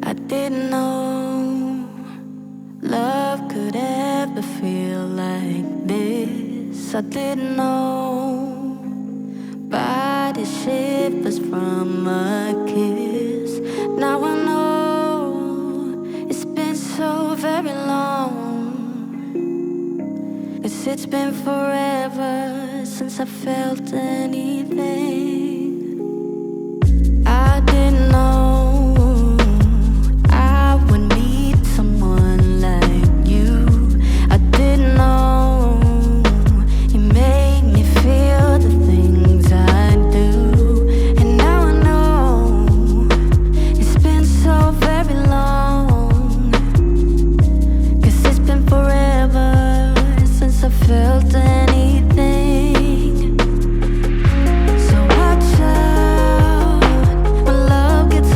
I didn't know love could ever feel like this. I didn't know body shivers from a kiss. Now I know it's been so very long. 'Cause it's been forever since I felt anything. I didn't know I would meet someone like you. I didn't know you made me feel the things I do. And now I know it's been so very long. 'Cause it's been forever since I felt anything. So watch out when love gets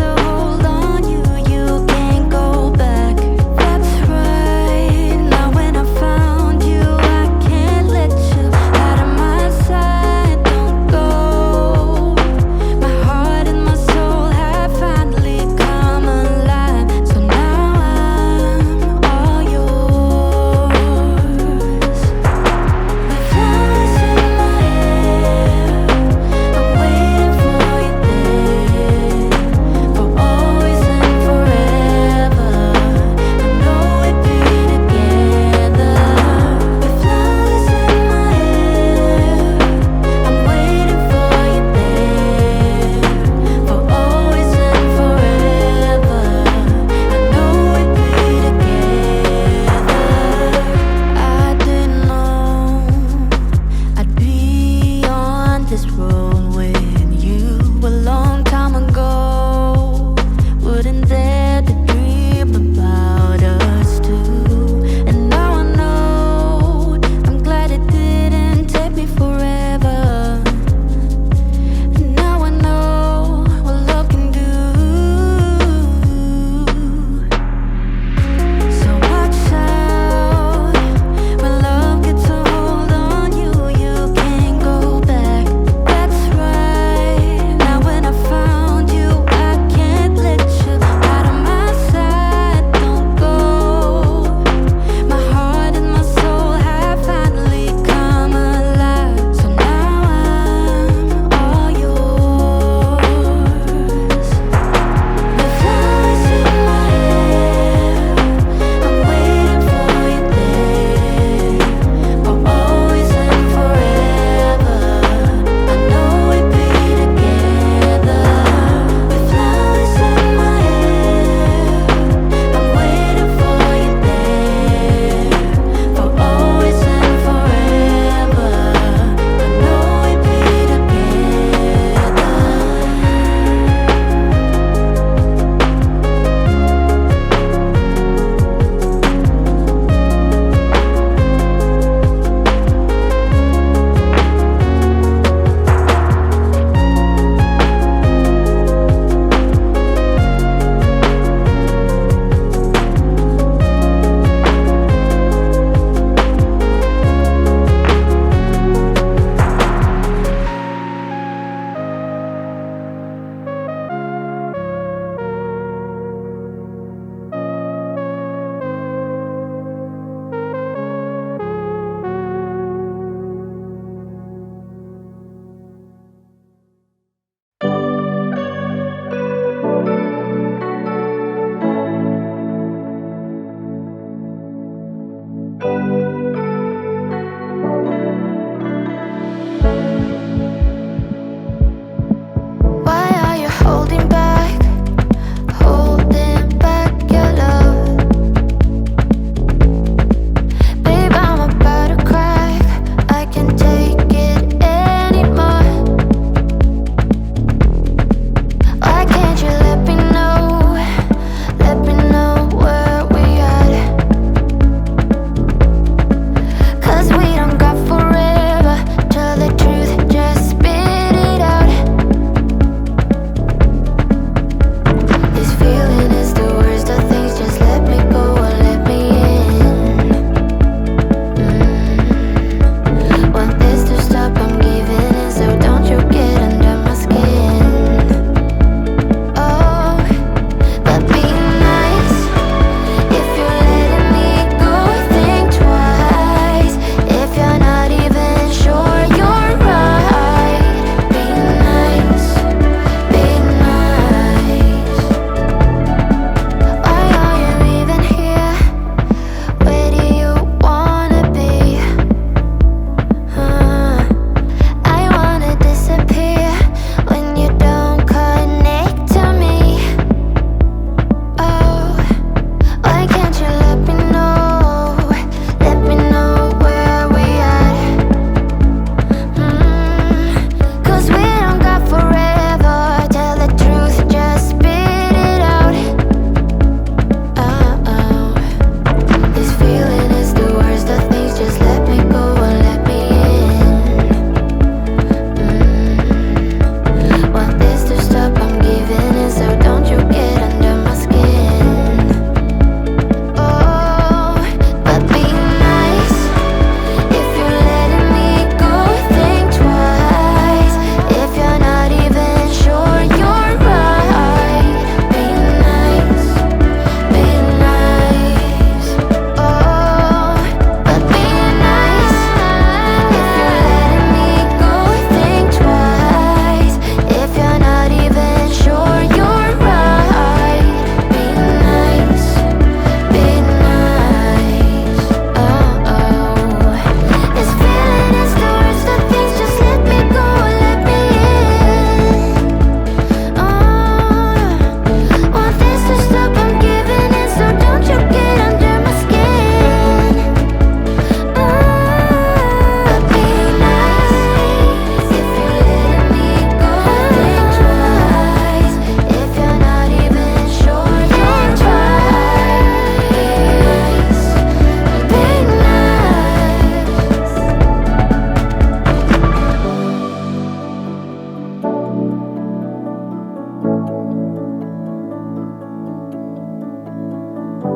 I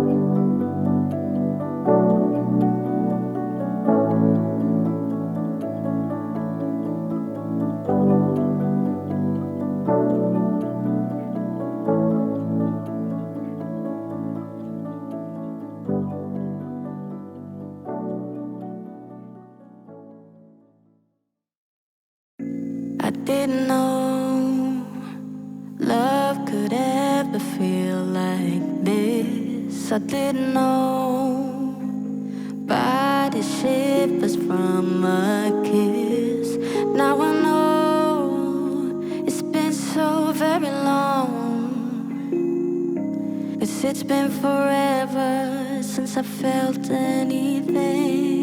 didn't know love could ever feel like this. I didn't know body shivers from a kiss. Now I know it's been so very long. 'Cause it's been forever since I felt anything.